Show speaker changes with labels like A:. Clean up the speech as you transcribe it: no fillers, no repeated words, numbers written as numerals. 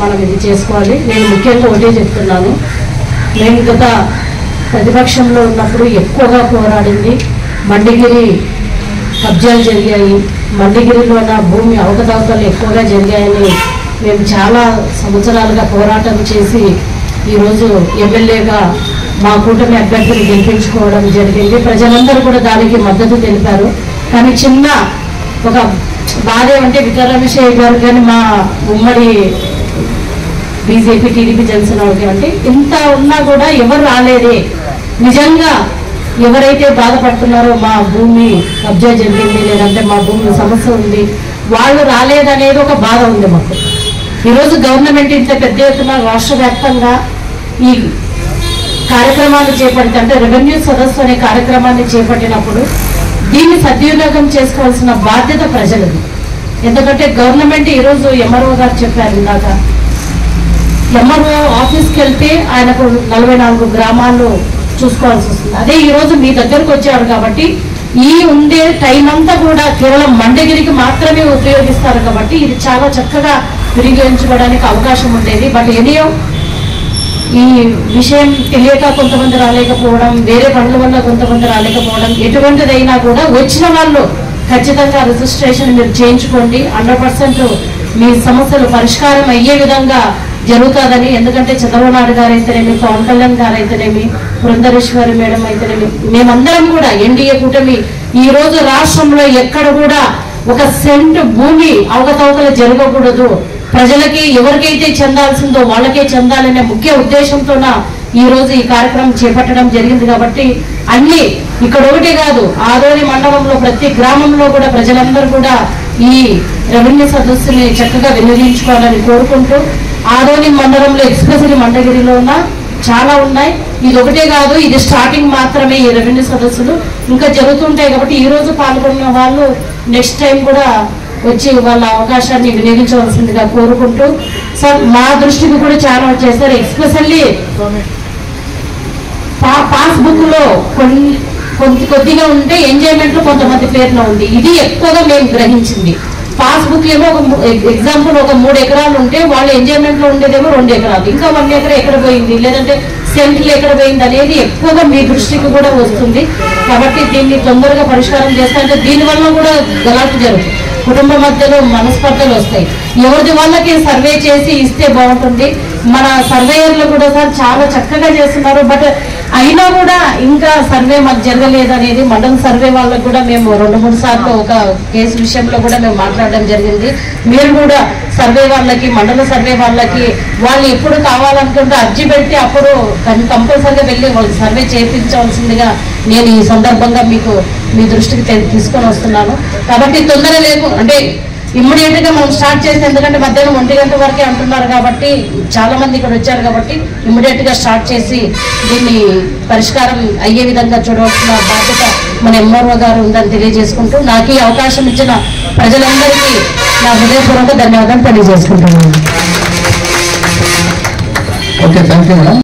A: మనం ఇది చేసుకోవాలి. నేను ముఖ్యంగా ఒకటే చెప్తున్నాను, నేను గత ప్రతిపక్షంలో ఉన్నప్పుడు ఎక్కువగా పోరాడింది మండిగిరి కబ్జాలు జరిగాయి, మండిగిరిలో ఉన్న భూమి అవకతవకలు ఎక్కువగా జరిగాయని మేము చాలా సంవత్సరాలుగా పోరాటం చేసి ఈరోజు ఎమ్మెల్యేగా మా కూటమి అభ్యర్థిని గెలిపించుకోవడం జరిగింది. ప్రజలందరూ కూడా దానికి మద్దతు తెలిపారు. కానీ చిన్న ఒక బాధ అంటే విక్రమశేఖర్ గారు కానీ మా ఉమ్మడి బీజేపీ టీడీపీ జనసేన అంటే ఇంత ఉన్నా కూడా ఎవరు రాలేదే. నిజంగా ఎవరైతే బాధపడుతున్నారో మా భూమి కబ్జా జరిగింది లేదంటే మా భూమి సమస్య ఉంది వాళ్ళు రాలేదనేది ఒక బాధ ఉంది మాకు. ఈరోజు గవర్నమెంట్ ఇంత పెద్ద ఎత్తున రాష్ట్ర వ్యాప్తంగా ఈ కార్యక్రమాన్ని చేపడితే అంటే రెవెన్యూ సదస్సు అనే కార్యక్రమాన్ని చేపట్టినప్పుడు దీన్ని సద్వినియోగం చేసుకోవాల్సిన బాధ్యత ప్రజలది. ఎందుకంటే గవర్నమెంట్ ఈరోజు ఎంఆర్ఓ గారు చెప్పారు ఇందాక, ఎంఆర్ఓ ఆఫీస్కి వెళ్తే ఆయనకు 44 గ్రామాలు చూసుకోవాల్సి వస్తుంది. అదే ఈరోజు మీ దగ్గరకు వచ్చారు కాబట్టి ఈ ఉండే టైం అంతా కూడా కేవలం మండగిరికి మాత్రమే ఉపయోగిస్తారు కాబట్టి ఇది చాలా చక్కగా వినియోగించుకోవడానికి అవకాశం ఉండేది. బట్ ఎనియో ఈ విషయం తెలియక కొంతమంది రాలేకపోవడం, వేరే పనుల వల్ల కొంతమంది రాలేకపోవడం, ఎటువంటిదైనా కూడా వచ్చిన వాళ్ళు ఖచ్చితంగా రిజిస్ట్రేషన్ మీరు చేయించుకోండి. 100% మీ సమస్యలు పరిష్కారం అయ్యే విధంగా జరుగుతుందని. ఎందుకంటే చంద్రబాబు నాయుడు గారు అయితేనేమి, పవన్ కళ్యాణ్ గారు అయితేనేమి, పురంధరేశ్వరి మేడం అయితేనేమి, మేమందరం కూడా ఎన్డీఏ కూటమి ఈ రోజు రాష్ట్రంలో ఎక్కడ కూడా ఒక సెంట్ భూమి అవకతవకలు జరగకూడదు, ప్రజలకి ఎవరికైతే చెందాల్సిందో వాళ్ళకే చెందాలనే ముఖ్య ఉద్దేశంతోన ఈ రోజు ఈ కార్యక్రమం చేపట్టడం జరిగింది. కాబట్టి అన్ని ఇక్కడ ఒకటి కాదు, ఆదోని మండలంలో ప్రతి గ్రామంలో కూడా ప్రజలందరూ కూడా ఈ రెవెన్యూ సదస్సుని చక్కగా వినియోగించుకోవాలని కోరుకుంటూ, ఆదోని మండలంలో ఎక్స్ప్రెస్లీ మండగిరిలో ఉన్న చాలా ఉన్నాయి. ఇది ఒకటే కాదు, ఇది స్టార్టింగ్ మాత్రమే. ఈ రెవెన్యూ సదస్సులు ఇంకా జరుగుతుంటాయి కాబట్టి ఈ రోజు పాల్గొన్న వాళ్ళు నెక్స్ట్ టైం కూడా వచ్చి వాళ్ళ అవకాశాన్ని వినియోగించవలసిందిగా కోరుకుంటూ, సార్ మా దృష్టికి కూడా చాలా వచ్చేసారు. ఎక్స్పెషల్లీ పాస్బుక్ లో కొద్దిగా ఉంటే ఎంజాయ్మెంట్ లో కొంతమంది పేరున ఉంది. ఇది ఎక్కువగా మేము గ్రహించింది. పాస్బుక్ ఏమో ఒక ఎగ్జాంపుల్ ఒక 3 ఎకరాలు ఉంటే వాళ్ళు ఎంజాయ్మెంట్ లో ఉండేదేమో 2 ఎకరాలు, ఇంకా 1 ఎకరా ఎక్కడ పోయింది లేదంటే సెంట్లు ఎక్కడ పోయింది అనేది ఎక్కువగా మీ దృష్టికి కూడా వస్తుంది. కాబట్టి దీన్ని తొందరగా పరిష్కారం చేస్తారంటే దీనివల్ల కూడా గలాటు జరుగుతుంది, కుటుంబ మధ్యలో మనస్పర్ధలు వస్తాయి. ఎవరిది వాళ్ళకి సర్వే చేసి ఇస్తే బాగుంటుంది. మన సర్వేయర్లు కూడా సార్ చాలా చక్కగా చేస్తున్నారు. బట్ అయినా కూడా ఇంకా సర్వే మాకు జరగలేదు అనేది మండల సర్వే వాళ్ళకు కూడా మేము 2-3 సార్లు ఒక కేసు విషయంలో కూడా మేము మాట్లాడడం జరిగింది. మీరు కూడా సర్వే వాళ్ళకి, మండల సర్వే వాళ్ళకి వాళ్ళు ఎప్పుడు కావాలనుకుంటే అర్జీ పెట్టి అప్పుడు కంపల్సరిగా వెళ్ళి వాళ్ళు సర్వే చేయించవలసిందిగా నేను ఈ సందర్భంగా మీకు మీ దృష్టికి తీసుకొని వస్తున్నాను. కాబట్టి తొందర లేదు అంటే ఇమ్మీడియట్ గా మనం స్టార్ట్ చేస్తే, ఎందుకంటే మధ్యాహ్నం 1 గంట వరకే అంటున్నారు కాబట్టి చాలా మంది ఇక్కడ వచ్చారు కాబట్టి ఇమ్మీడియట్ గా స్టార్ట్ చేసి దీన్ని పరిష్కారం అయ్యే విధంగా చూడవలసిన బాధ్యత మన ఎంఆర్ఓ గారు ఉందని తెలియజేసుకుంటూ, నాకు ఈ అవకాశం ఇచ్చిన ప్రజలందరికీ నా హృదయపూర్వక ధన్యవాదాలు తెలియజేసుకుంటున్నాను.
B: Okay, thank you madam.